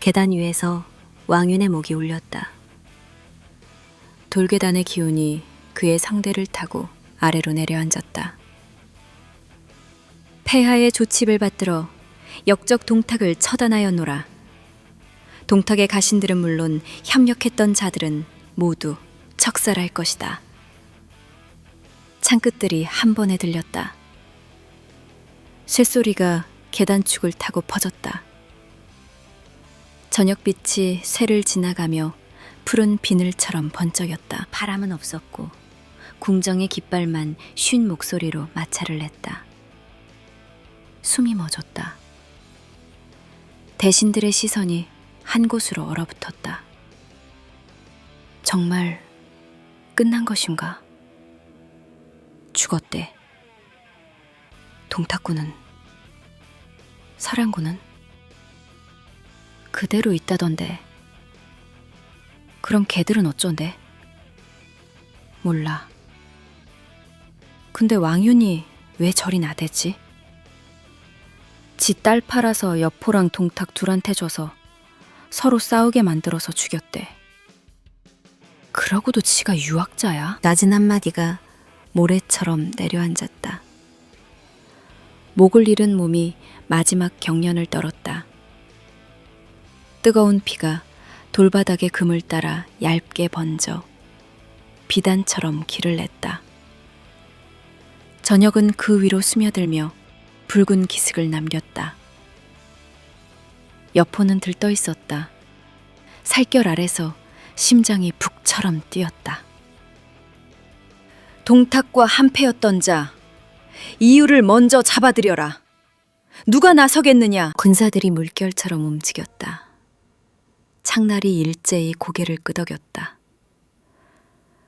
계단 위에서 왕윤의 목이 울렸다. 돌계단의 기운이 그의 상대를 타고 아래로 내려앉았다. 폐하의 조칩을 받들어 역적 동탁을 처단하였노라. 동탁의 가신들은 물론 협력했던 자들은 모두 척살할 것이다. 창끝들이 한 번에 들렸다. 쇳소리가 계단축을 타고 퍼졌다. 저녁빛이 쇠를 지나가며 푸른 비늘처럼 번쩍였다. 바람은 없었고 궁정의 깃발만 쉰 목소리로 마찰을 냈다. 숨이 멎었다. 대신들의 시선이 한 곳으로 얼어붙었다. 정말 끝난 것인가? 죽었대. 동탁군은, 사랑군은 그대로 있다던데. 그럼 걔들은 어쩐데? 몰라. 근데 왕윤이 왜 저리 나대지? 지 딸 팔아서 여포랑 동탁 둘한테 줘서 서로 싸우게 만들어서 죽였대. 그러고도 지가 유학자야? 낮은 한마디가 모래처럼 내려앉았다. 목을 잃은 몸이 마지막 경련을 떨었다. 뜨거운 피가 돌바닥의 금을 따라 얇게 번져 비단처럼 길을 냈다. 저녁은 그 위로 스며들며 붉은 기슭을 남겼다. 여포는 들떠 있었다. 살결 아래서 심장이 북처럼 뛰었다. 동탁과 한패였던 자, 이유를 먼저 잡아들여라. 누가 나서겠느냐? 군사들이 물결처럼 움직였다. 창날이 일제히 고개를 끄덕였다.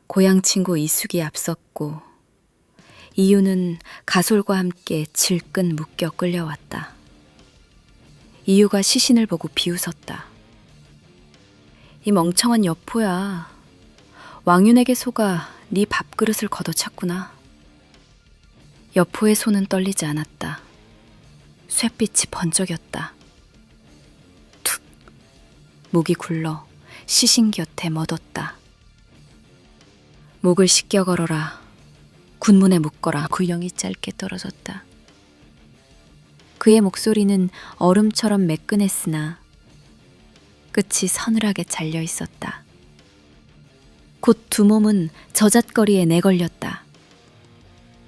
고향 친구 이숙이 앞섰고 이유는 가솔과 함께 질끈 묶여 끌려왔다. 이유가 시신을 보고 비웃었다. 이 멍청한 여포야. 왕윤에게 속아 네 밥그릇을 걷어찼구나. 여포의 손은 떨리지 않았다. 쇳빛이 번쩍였다. 툭! 목이 굴러 시신 곁에 멎었다. 목을 씻겨 걸어라. 군문에 묶어라. 구령이 짧게 떨어졌다. 그의 목소리는 얼음처럼 매끈했으나 끝이 서늘하게 잘려 있었다. 곧 두 몸은 저잣거리에 내걸렸다.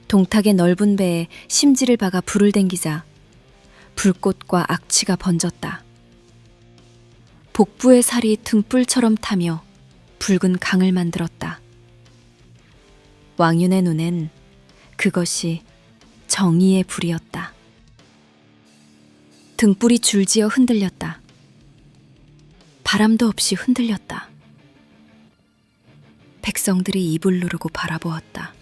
동탁의 넓은 배에 심지를 박아 불을 댕기자 불꽃과 악취가 번졌다. 복부의 살이 등불처럼 타며 붉은 강을 만들었다. 왕윤의 눈엔 그것이 정의의 불이었다. 등불이 줄지어 흔들렸다. 바람도 없이 흔들렸다. 백성들이 입을 누르고 바라보았다.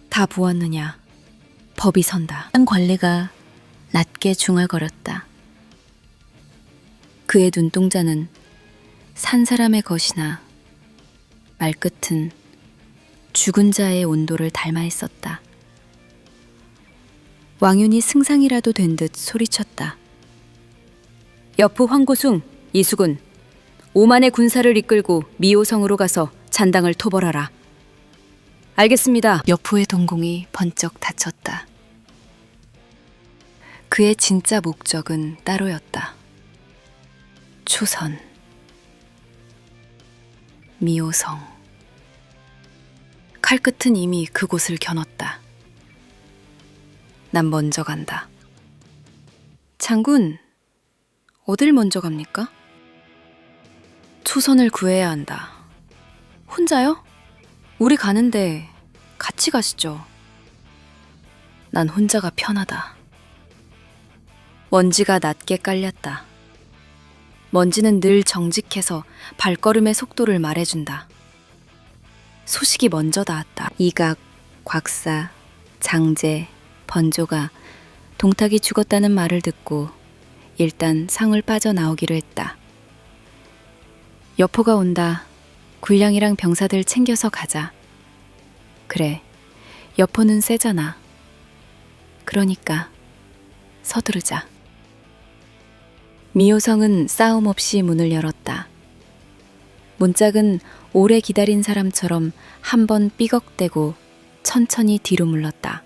다 보았느냐? 법이 선다. 한 관리가 낮게 중얼거렸다. 그의 눈동자는 산 사람의 것이나 말끝은 죽은 자의 온도를 닮아 있었다. 왕윤이 승상이라도 된 듯 소리쳤다. 여포 황고숭, 이수군, 5만의 군사를 이끌고 미호성으로 가서 잔당을 토벌하라. 알겠습니다. 여포의 동공이 번쩍 닫혔다. 그의 진짜 목적은 따로였다. 초선, 미호성. 칼끝은 이미 그곳을 겨눴다. 난 먼저 간다. 장군, 어딜 먼저 갑니까? 초선을 구해야 한다. 혼자요? 우리 가는데 같이 가시죠. 난 혼자가 편하다. 먼지가 낮게 깔렸다. 먼지는 늘 정직해서 발걸음의 속도를 말해준다. 소식이 먼저 닿았다. 이각, 곽사, 장제, 번조가 동탁이 죽었다는 말을 듣고 일단 상을 빠져나오기로 했다. 여포가 온다. 군량이랑 병사들 챙겨서 가자. 그래, 여포는 세잖아. 그러니까 서두르자. 미호성은 싸움 없이 문을 열었다. 문짝은 오래 기다린 사람처럼 한 번 삐걱대고 천천히 뒤로 물렀다.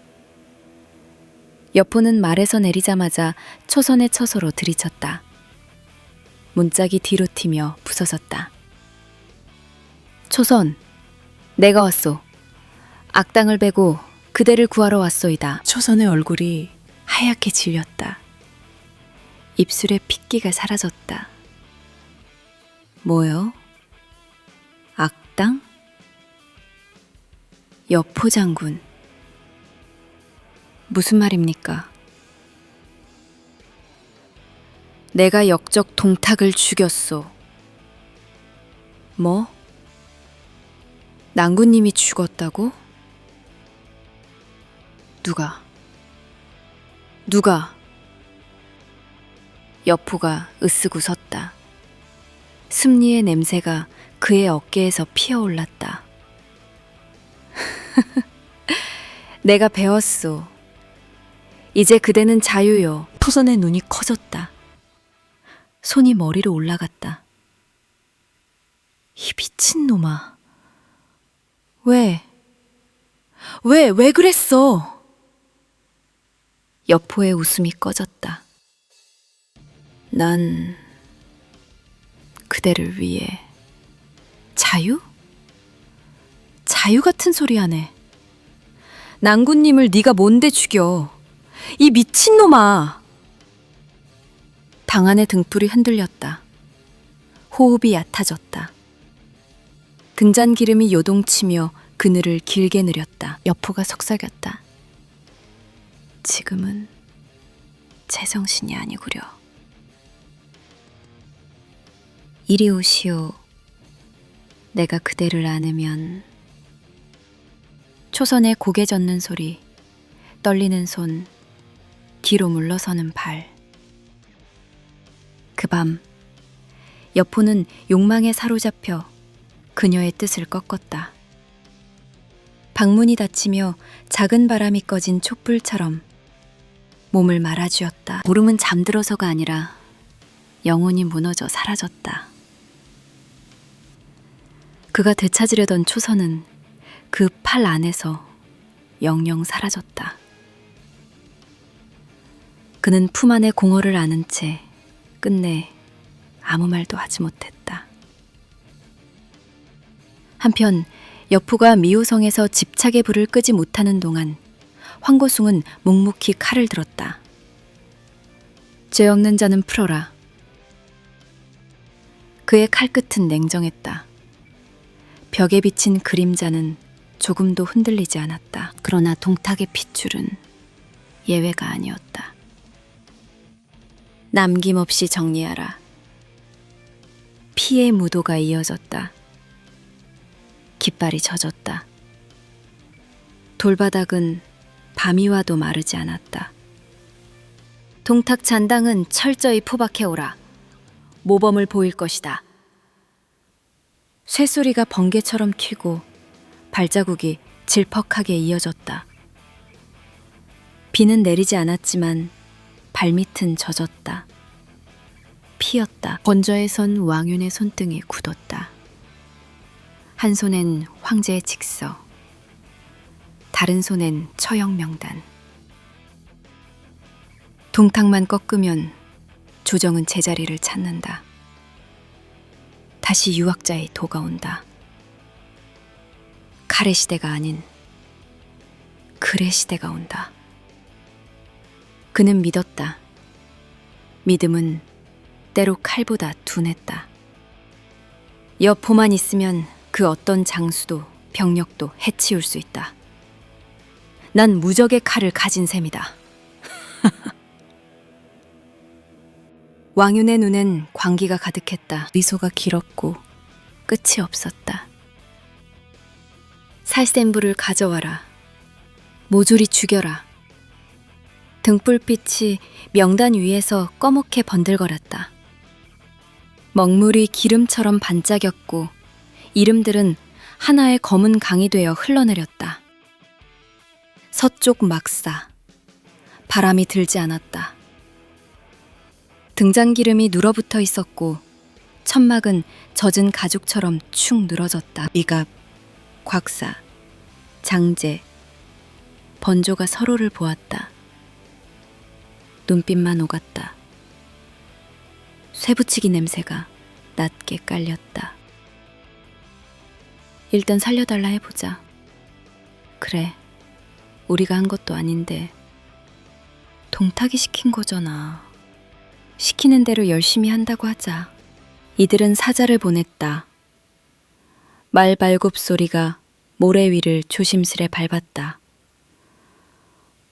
여포는 말에서 내리자마자 초선의 처소로 들이쳤다. 문짝이 뒤로 튀며 부서졌다. 초선, 내가 왔소. 악당을 베고 그대를 구하러 왔소이다. 초선의 얼굴이 하얗게 질렸다. 입술에 핏기가 사라졌다. 뭐요? 악당? 여포 장군. 무슨 말입니까? 내가 역적 동탁을 죽였소. 뭐? 낭군님이 죽었다고? 누가? 여포가 으쓱 웃었다. 습리의 냄새가 그의 어깨에서 피어올랐다. 내가 배웠소. 이제 그대는 자유요. 토선의 눈이 커졌다. 손이 머리로 올라갔다. 이 미친놈아. 왜 그랬어? 여포의 웃음이 꺼졌다. 난 그대를 위해 자유? 자유 같은 소리 하네. 낭군님을 네가 뭔데 죽여? 이 미친놈아! 당 안의 등불이 흔들렸다. 호흡이 얕아졌다. 등잔 기름이 요동치며 그늘을 길게 느렸다. 여포가 속삭였다. 지금은 제정신이 아니구려. 이리 오시오. 내가 그대를 안으면. 초선의 고개 젓는 소리, 떨리는 손, 뒤로 물러서는 발. 그 밤, 여포는 욕망에 사로잡혀 그녀의 뜻을 꺾었다. 방문이 닫히며 작은 바람이 꺼진 촛불처럼 몸을 말아쥐었다. 울음은 잠들어서가 아니라 영혼이 무너져 사라졌다. 그가 되찾으려던 초선은 그 팔 안에서 영영 사라졌다. 그는 품 안의 공허를 안은 채 끝내 아무 말도 하지 못했다. 한편 여포가 미호성에서 집착의 불을 끄지 못하는 동안 황고숭은 묵묵히 칼을 들었다. 죄 없는 자는 풀어라. 그의 칼끝은 냉정했다. 벽에 비친 그림자는 조금도 흔들리지 않았다. 그러나 동탁의 핏줄은 예외가 아니었다. 남김없이 정리하라. 피의 무도가 이어졌다. 깃발이 젖었다. 돌바닥은 밤이 와도 마르지 않았다. 동탁 잔당은 철저히 포박해오라. 모범을 보일 것이다. 쇠소리가 번개처럼 튀고 발자국이 질퍽하게 이어졌다. 비는 내리지 않았지만 발밑은 젖었다. 피었다. 번저에 선 왕윤의 손등이 굳었다. 한 손엔 황제의 직서, 다른 손엔 처형 명단. 동탁만 꺾으면 조정은 제자리를 찾는다. 다시 유학자의 도가 온다. 칼의 시대가 아닌 글의 시대가 온다. 그는 믿었다. 믿음은 때로 칼보다 둔했다. 여포만 있으면 그 어떤 장수도 병력도 해치울 수 있다. 난 무적의 칼을 가진 셈이다. 왕윤의 눈엔 광기가 가득했다. 미소가 길었고 끝이 없었다. 살센 불을 가져와라. 모조리 죽여라. 등불빛이 명단 위에서 꺼멓게 번들거렸다. 먹물이 기름처럼 반짝였고 이름들은 하나의 검은 강이 되어 흘러내렸다. 서쪽 막사. 바람이 들지 않았다. 등잔기름이 눌어붙어 있었고 천막은 젖은 가죽처럼 축 늘어졌다. 이갑, 곽사, 장제, 번조가 서로를 보았다. 눈빛만 오갔다. 쇠붙이기 냄새가 낮게 깔렸다. 일단 살려달라 해보자. 그래, 우리가 한 것도 아닌데 동탁이 시킨 거잖아. 시키는 대로 열심히 한다고 하자. 이들은 사자를 보냈다. 말 발굽 소리가 모래 위를 조심스레 밟았다.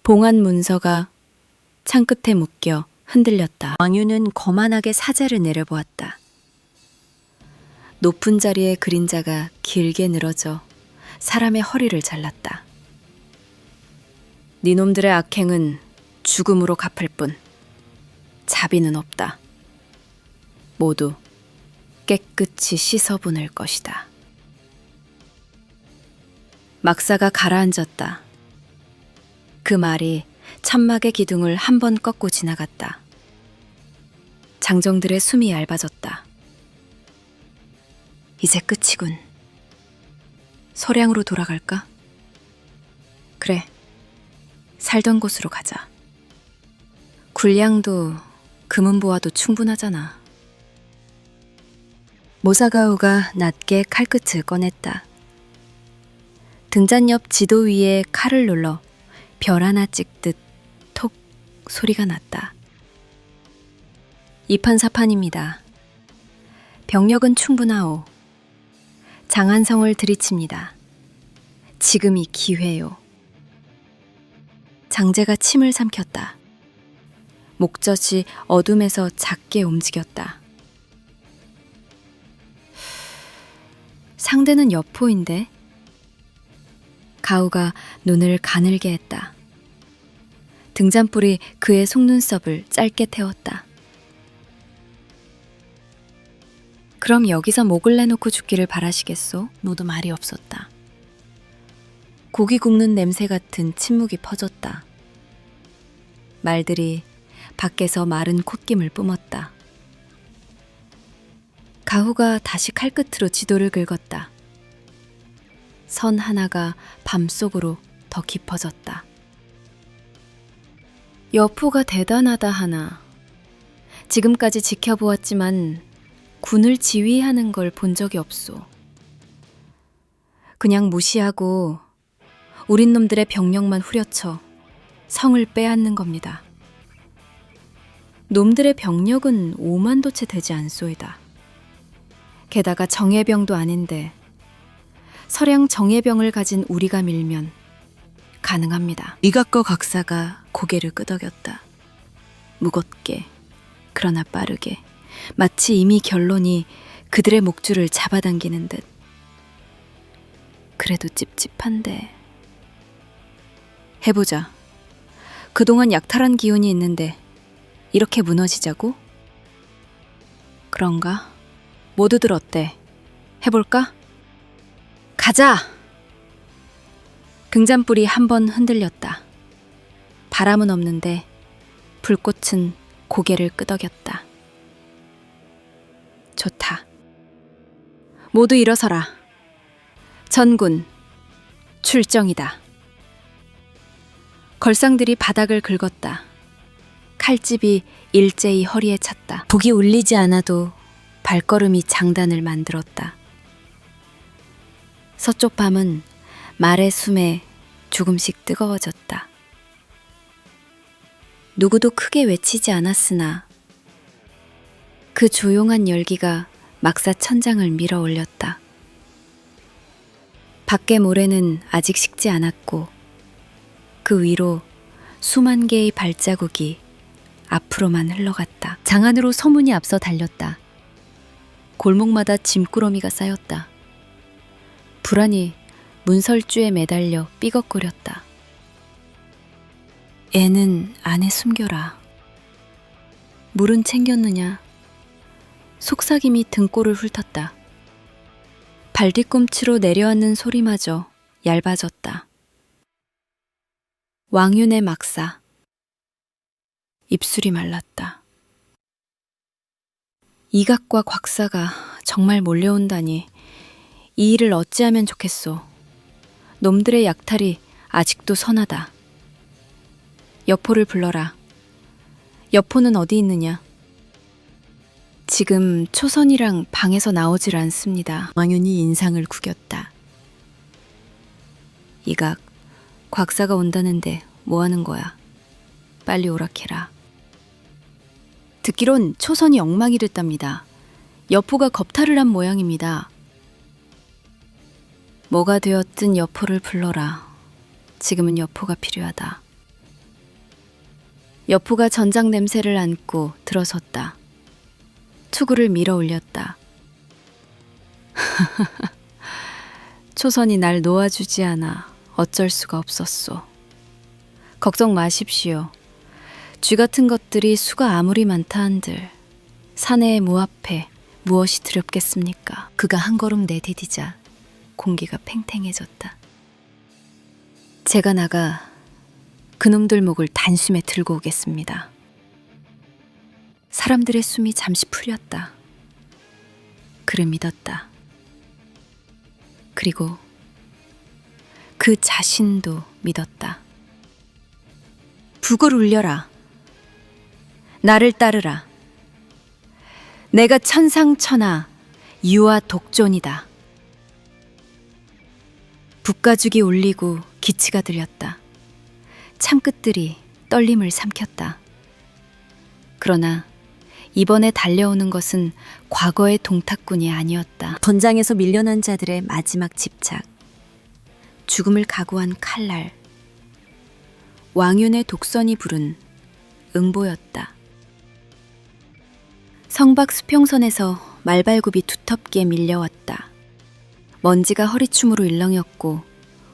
봉한 문서가 창끝에 묶여 흔들렸다. 왕유는 거만하게 사자를 내려보았다. 높은 자리에 그림자가 길게 늘어져 사람의 허리를 잘랐다. 니놈들의 악행은 죽음으로 갚을 뿐 자비는 없다. 모두 깨끗이 씻어보낼 것이다. 막사가 가라앉았다. 그 말이 천막의 기둥을 한 번 꺾고 지나갔다. 장정들의 숨이 얇아졌다. 이제 끝이군. 서량으로 돌아갈까? 그래, 살던 곳으로 가자. 군량도 금은보와도 충분하잖아. 모사가우가 낮게 칼끝을 꺼냈다. 등잔 옆 지도 위에 칼을 눌러 별 하나 찍듯 톡 소리가 났다. 이판사판입니다. 병력은 충분하오. 장한성을 들이칩니다. 지금이 기회요. 장제가 침을 삼켰다. 목젖이 어둠에서 작게 움직였다. 상대는 여포인데? 가우가 눈을 가늘게 했다. 등잔불이 그의 속눈썹을 짧게 태웠다. 그럼 여기서 목을 내놓고 죽기를 바라시겠소? 모두 말이 없었다. 고기 굽는 냄새 같은 침묵이 퍼졌다. 말들이 밖에서 마른 콧김을 뿜었다. 가후가 다시 칼끝으로 지도를 긁었다. 선 하나가 밤속으로 더 깊어졌다. 여포가 대단하다 하나. 지금까지 지켜보았지만 군을 지휘하는 걸 본 적이 없소. 그냥 무시하고 우린 놈들의 병력만 후려쳐 성을 빼앗는 겁니다. 놈들의 병력은 5만도 채 되지 않소이다. 게다가 정예병도 아닌데 서량 정예병을 가진 우리가 밀면 가능합니다. 이각거 각사가 고개를 끄덕였다. 무겁게, 그러나 빠르게, 마치 이미 결론이 그들의 목줄을 잡아당기는 듯. 그래도 찝찝한데. 해보자. 그동안 약탈한 기운이 있는데 이렇게 무너지자고? 그런가? 모두들 어때? 해볼까? 가자! 등잔불이 한 번 흔들렸다. 바람은 없는데 불꽃은 고개를 끄덕였다. 좋다. 모두 일어서라. 전군, 출정이다. 걸상들이 바닥을 긁었다. 칼집이 일제히 허리에 찼다. 북이 울리지 않아도 발걸음이 장단을 만들었다. 서쪽 밤은 말의 숨에 조금씩 뜨거워졌다. 누구도 크게 외치지 않았으나 그 조용한 열기가 막사 천장을 밀어 올렸다. 밖의 모래는 아직 식지 않았고 그 위로 수만 개의 발자국이 앞으로만 흘러갔다. 장 안으로 서문이 앞서 달렸다. 골목마다 짐꾸러미가 쌓였다. 불안이 문설주에 매달려 삐걱거렸다. 애는 안에 숨겨라. 물은 챙겼느냐? 속삭임이 등골을 훑었다. 발뒤꿈치로 내려앉는 소리마저 얇아졌다. 왕윤의 막사. 입술이 말랐다. 이각과 곽사가 정말 몰려온다니 이 일을 어찌하면 좋겠소. 놈들의 약탈이 아직도 선하다. 여포를 불러라. 여포는 어디 있느냐? 지금 초선이랑 방에서 나오질 않습니다. 왕윤이 인상을 구겼다. 이각, 곽사가 온다는데 뭐 하는 거야? 빨리 오락해라. 듣기론 초선이 엉망이 됐답니다. 여포가 겁탈을 한 모양입니다. 뭐가 되었든 여포를 불러라. 지금은 여포가 필요하다. 여포가 전장 냄새를 안고 들어섰다. 투구를 밀어 올렸다. 초선이 날 놓아주지 않아 어쩔 수가 없었소. 걱정 마십시오. 쥐 같은 것들이 수가 아무리 많다 한들 사내의 무앞에 무엇이 두렵겠습니까? 그가 한 걸음 내디디자 공기가 팽팽해졌다. 제가 나가 그놈들 목을 단숨에 들고 오겠습니다. 사람들의 숨이 잠시 풀렸다. 그를 믿었다. 그리고 그 자신도 믿었다. 북을 울려라. 나를 따르라. 내가 천상천하 유아 독존이다. 북가죽이 울리고 기치가 들렸다. 창끝들이 떨림을 삼켰다. 그러나 이번에 달려오는 것은 과거의 동탁꾼이 아니었다. 전장에서 밀려난 자들의 마지막 집착, 죽음을 각오한 칼날, 왕윤의 독선이 부른 응보였다. 성박 수평선에서 말발굽이 두텁게 밀려왔다. 먼지가 허리춤으로 일렁였고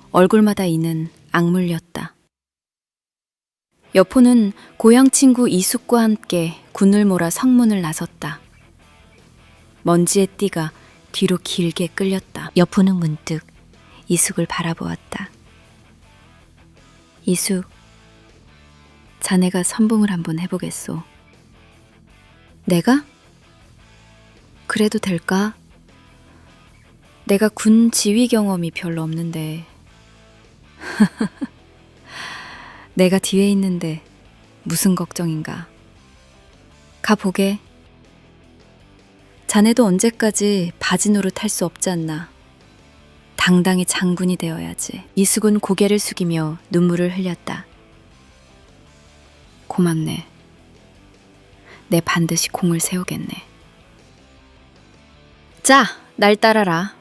얼굴마다 이는 악물렸다. 여포는 고향 친구 이숙과 함께 군을 몰아 성문을 나섰다. 먼지의 띠가 뒤로 길게 끌렸다. 여포는 문득 이숙을 바라보았다. 이숙, 자네가 선봉을 한번 해보겠소. 내가? 그래도 될까? 내가 군 지휘 경험이 별로 없는데. 내가 뒤에 있는데 무슨 걱정인가. 가보게. 자네도 언제까지 바지 노릇 할 수 없지 않나. 당당히 장군이 되어야지. 이숙은 고개를 숙이며 눈물을 흘렸다. 고맙네. 내 반드시 공을 세우겠네. 자, 날 따라라.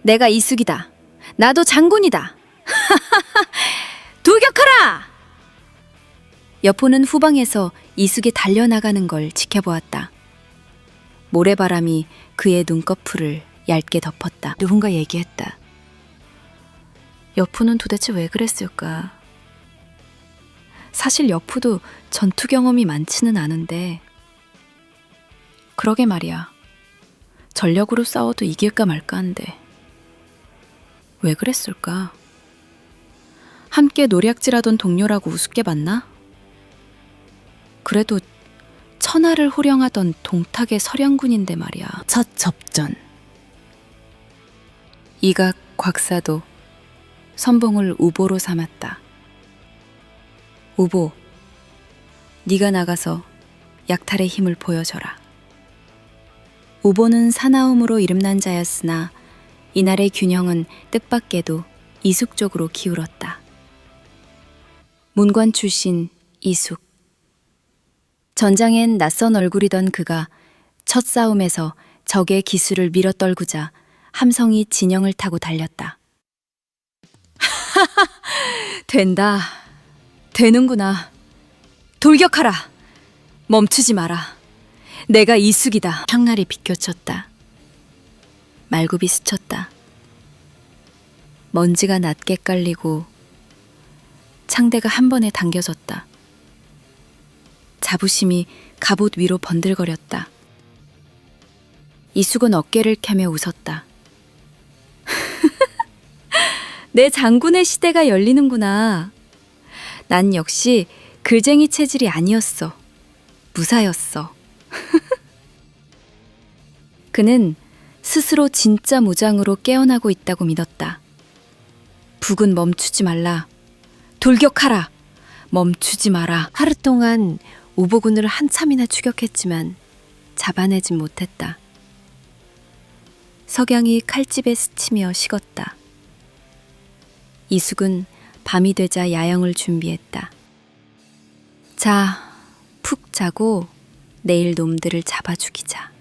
내가 이숙이다. 나도 장군이다. 돌격하라! 여포는 후방에서 이숙이 달려나가는 걸 지켜보았다. 모래바람이 그의 눈꺼풀을 얇게 덮었다. 누군가 얘기했다. 여포는 도대체 왜 그랬을까? 사실 여포도 전투 경험이 많지는 않은데, 그러게 말이야. 전력으로 싸워도 이길까 말까 한데 왜 그랬을까? 함께 노략질하던 동료라고 우습게 봤나? 그래도 천하를 호령하던 동탁의 서령군인데 말이야. 첫 접전. 이각 곽사도 선봉을 우보로 삼았다. 우보, 네가 나가서 약탈의 힘을 보여줘라. 우보는 사나움으로 이름난 자였으나 이날의 균형은 뜻밖에도 이숙 쪽으로 기울었다. 문관 출신 이숙. 전장엔 낯선 얼굴이던 그가 첫 싸움에서 적의 기수를 밀어떨구자 함성이 진영을 타고 달렸다. 된다. 되는구나. 돌격하라. 멈추지 마라. 내가 이숙이다. 향날이 비껴쳤다. 말굽이 스쳤다. 먼지가 낮게 깔리고 창대가 한 번에 당겨졌다. 자부심이 갑옷 위로 번들거렸다. 이숙은 어깨를 켜며 웃었다. 내 장군의 시대가 열리는구나. 난 역시 글쟁이 체질이 아니었어. 무사였어. 그는 스스로 진짜 무장으로 깨어나고 있다고 믿었다. 북은 멈추지 말라. 돌격하라. 멈추지 마라. 하루 동안 우보군을 한참이나 추격했지만 잡아내진 못했다. 석양이 칼집에 스치며 식었다. 이숙은 밤이 되자 야영을 준비했다. 자, 푹 자고 내일 놈들을 잡아 죽이자.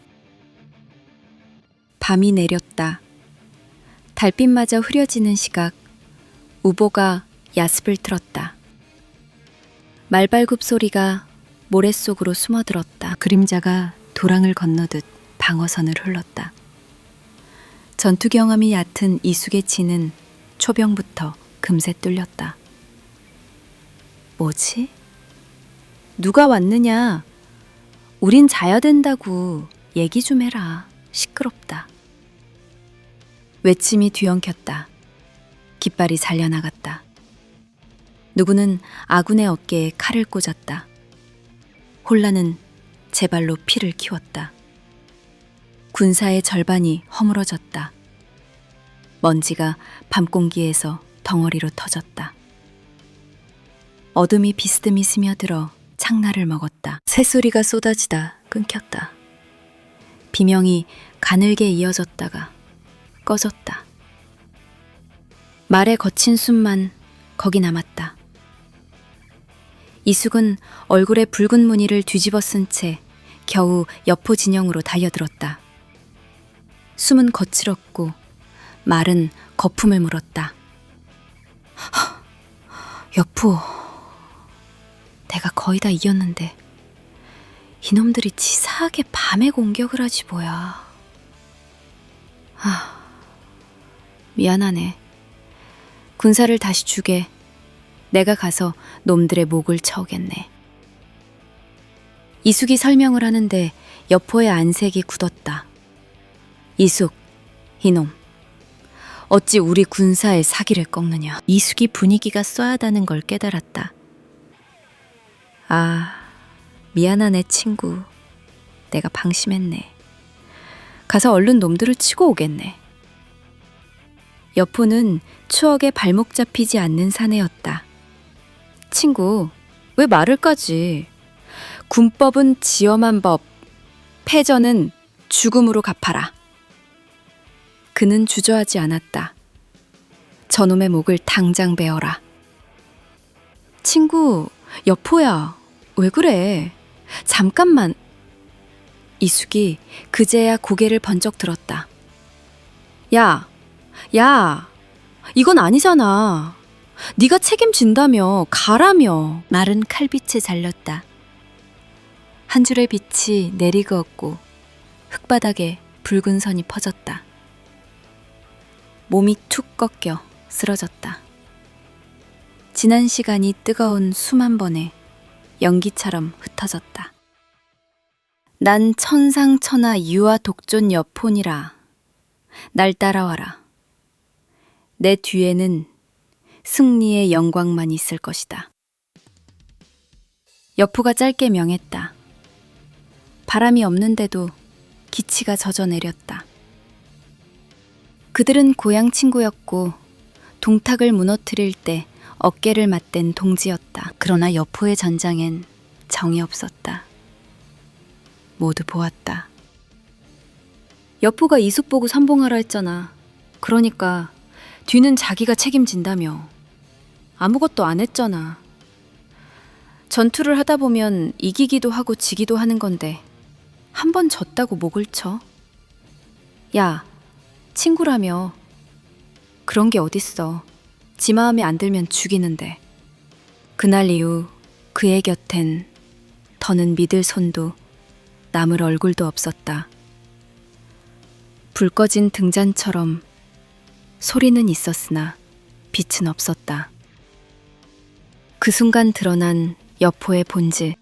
밤이 내렸다. 달빛마저 흐려지는 시각, 우보가 야습을 틀었다. 말발굽 소리가 모래 속으로 숨어들었다. 그림자가 도랑을 건너듯 방어선을 흘렀다. 전투 경험이 얕은 이숙의 치는 초병부터 금세 뚫렸다. 뭐지? 누가 왔느냐? 우린 자야 된다고 얘기 좀 해라. 시끄럽다. 외침이 뒤엉켰다. 깃발이 잘려나갔다. 누구는 아군의 어깨에 칼을 꽂았다. 혼란은 제 발로 피를 키웠다. 군사의 절반이 허물어졌다. 먼지가 밤공기에서 덩어리로 터졌다. 어둠이 비스듬히 스며들어 창나를 먹었다. 새소리가 쏟아지다 끊겼다. 비명이 가늘게 이어졌다가 꺼졌다. 말의 거친 숨만 거기 남았다. 이숙은 얼굴에 붉은 무늬를 뒤집어 쓴 채 겨우 여포 진영으로 달려들었다. 숨은 거칠었고 말은 거품을 물었다. 여포, 내가 거의 다 이겼는데 이놈들이 치사하게 밤에 공격을 하지 뭐야. 미안하네. 군사를 다시 주게. 내가 가서 놈들의 목을 쳐오겠네. 이숙이 설명을 하는데 여포의 안색이 굳었다. 이숙, 이놈. 어찌 우리 군사의 사기를 꺾느냐. 이숙이 분위기가 쏴하다는 걸 깨달았다. 미안하네 친구. 내가 방심했네. 가서 얼른 놈들을 치고 오겠네. 여포는 추억에 발목 잡히지 않는 사내였다. 친구, 왜 말을 까지? 군법은 지엄한 법, 패전은 죽음으로 갚아라. 그는 주저하지 않았다. 저놈의 목을 당장 베어라. 친구, 여포야, 왜 그래? 잠깐만. 이숙이 그제야 고개를 번쩍 들었다. 야, 이건 아니잖아. 네가 책임진다며, 가라며. 말은 칼빛에 잘렸다. 한 줄의 빛이 내리그었고 흙바닥에 붉은 선이 퍼졌다. 몸이 툭 꺾여 쓰러졌다. 지난 시간이 뜨거운 수만 번에 연기처럼 흩어졌다. 난 천상천하 유아 독존 여폰이라. 날 따라와라. 내 뒤에는 승리의 영광만 있을 것이다. 여포가 짧게 명했다. 바람이 없는데도 기치가 젖어내렸다. 그들은 고향 친구였고 동탁을 무너뜨릴 때 어깨를 맞댄 동지였다. 그러나 여포의 전장엔 정이 없었다. 모두 보았다. 여포가 이숙 보고 선봉하라 했잖아. 그러니까 뒤는 자기가 책임진다며. 아무것도 안 했잖아. 전투를 하다 보면 이기기도 하고 지기도 하는 건데 한 번 졌다고 목을 쳐? 야, 친구라며. 그런 게 어딨어. 지 마음에 안 들면 죽이는데. 그날 이후 그의 곁엔 더는 믿을 손도 남을 얼굴도 없었다. 불 꺼진 등잔처럼 소리는 있었으나 빛은 없었다. 그 순간 드러난 여포의 본질.